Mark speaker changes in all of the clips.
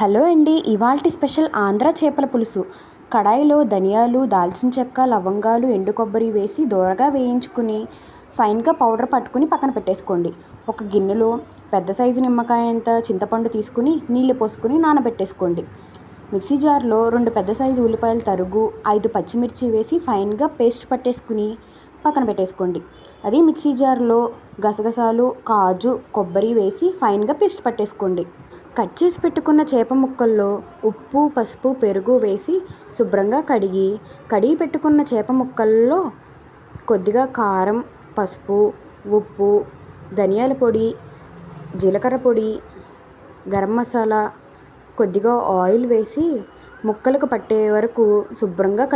Speaker 1: Hello అండి, ఇవాల్టి special Andhra చేపల పులుసు. కడాయిలో ధనియాలు, దాల్చిన చెక్క, లవంగాలు, ఎండు కొబ్బరి వేసి దోరగా వేయించుకుని ఫైన్గా పౌడర్ పట్టుకుని పక్కన పెట్టేసుకోండి. ఒక గిన్నెలో పెద్ద సైజు నిమ్మకాయ అంత చింతపండు తీసుకుని నీళ్లు పోసుకుని నానబెట్టేసుకోండి. మిక్సీ జార్లో 2 పెద్ద సైజు ఉల్లిపాయలు తరుగు, 5 పచ్చిమిర్చి వేసి ఫైన్గా పేస్ట్ పట్టేసుకుని పక్కన పెట్టేసుకోండి. అదే మిక్సీ జార్లో గసగసాలు, కాజు, కొబ్బరి వేసి ఫైన్గా పేస్ట్ పట్టేసుకోండి. కట్ చేసి పెట్టుకున్న చేప ముక్కల్లో ఉప్పు, పసుపు, పెరుగు వేసి శుభ్రంగా కడిగి పెట్టుకున్న చేప ముక్కల్లో కొద్దిగా కారం, పసుపు, ఉప్పు, ధనియాల పొడి, జీలకర్ర పొడి, గరం మసాలా, కొద్దిగా ఆయిల్ వేసి ముక్కలకు పట్టే వరకు శుభ్రంగా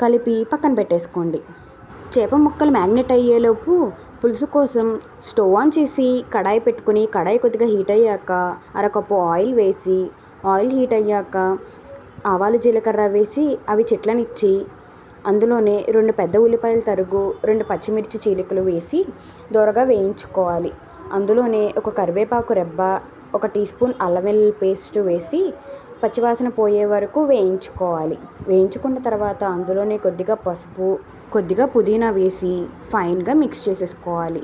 Speaker 1: కలిపి పక్కన పెట్టేసుకోండి. చేప ముక్కలు మ్యాగ్నెట్ అయ్యేలోపు పులుసు కోసం స్టవ్ ఆన్ చేసి కడాయి పెట్టుకుని కడాయి కొద్దిగా హీట్ అయ్యాక అరకప్పు ఆయిల్ వేసి ఆయిల్ హీట్ అయ్యాక ఆవాలు, జీలకర్ర వేసి అవి చిట్లనిచ్చి అందులోనే 2 పెద్ద ఉల్లిపాయలు తరుగు, 2 పచ్చిమిర్చి చీలికలు వేసి దోరగా వేయించుకోవాలి. అందులోనే ఒక కరివేపాకు రెబ్బ, 1 టీ స్పూన్ అల్లం వెల్లుల్లి పేస్ట్ వేసి పచ్చివాసన పోయే వరకు వేయించుకోవాలి. వేయించుకున్న తర్వాత అందులోనే కొద్దిగా పసుపు, కొద్దిగా పుదీనా వేసి ఫైన్గా మిక్స్ చేసేసుకోవాలి.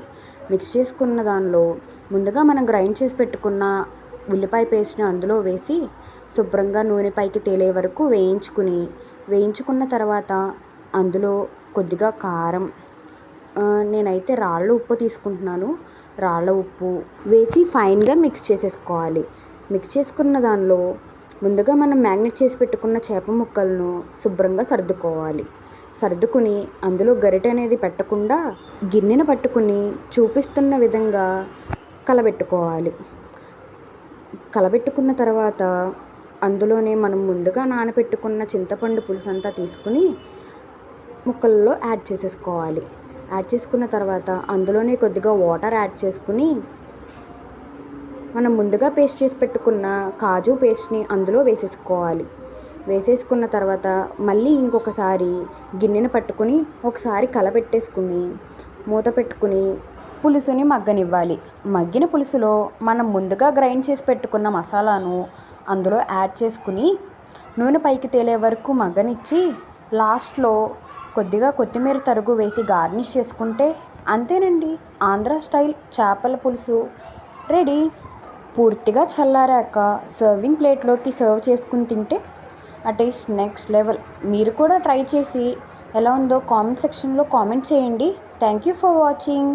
Speaker 1: మిక్స్ చేసుకున్న దానిలో ముందుగా మనం గ్రైండ్ చేసి పెట్టుకున్న ఉల్లిపాయ పేస్ట్ని అందులో వేసి శుభ్రంగా నూనె పైకి తేలే వరకు వేయించుకున్న తర్వాత అందులో కొద్దిగా కారం, నేనైతే రాళ్ళ ఉప్పు తీసుకుంటున్నాను, రాళ్ళ ఉప్పు వేసి ఫైన్గా మిక్స్ చేసేసుకోవాలి. మిక్స్ చేసుకున్న దానిలో ముందుగా మనం మ్యాగ్నెట్ చేసి పెట్టుకున్న చేప ముక్కలను శుభ్రంగా సర్దుకుని అందులో గరిటె అనేది పెట్టకుండా గిన్నెను పట్టుకుని చూపిస్తున్న విధంగా కలబెట్టుకున్న తర్వాత అందులోనే మనం ముందుగా నానబెట్టుకున్న చింతపండు పులుసు అంతా తీసుకుని ముక్కల్లో యాడ్ చేసేసుకోవాలి. యాడ్ చేసుకున్న తర్వాత అందులోనే కొద్దిగా వాటర్ యాడ్ చేసుకుని మనం ముందుగా పేస్ట్ చేసి పెట్టుకున్న కాజు పేస్ట్ని అందులో వేసేసుకున్న తర్వాత మళ్ళీ ఇంకొకసారి గిన్నెను పట్టుకుని ఒకసారి కలబెట్టేసుకుని మూత పెట్టుకుని పులుసుని మగ్గనివ్వాలి. మగ్గిన పులుసులో మనం ముందుగా గ్రైండ్ చేసి పెట్టుకున్న మసాలాను అందులో యాడ్ చేసుకుని నూనె పైకి తేలే వరకు మగ్గనిచ్చి లాస్ట్లో కొద్దిగా కొత్తిమీర తరుగు వేసి గార్నిష్ చేసుకుంటే అంతేనండి, ఆంధ్ర స్టైల్ చేపల పులుసు రెడీ. పూర్తిగా చల్లారాక సర్వింగ్ ప్లేట్లోకి సర్వ్ చేసుకుని తింటే ఆ టేస్ట్ నెక్స్ట్ లెవెల్. మీరు కూడా ట్రై చేసి ఎలా ఉందో కామెంట్ సెక్షన్లో కామెంట్ చేయండి. Thank you for watching.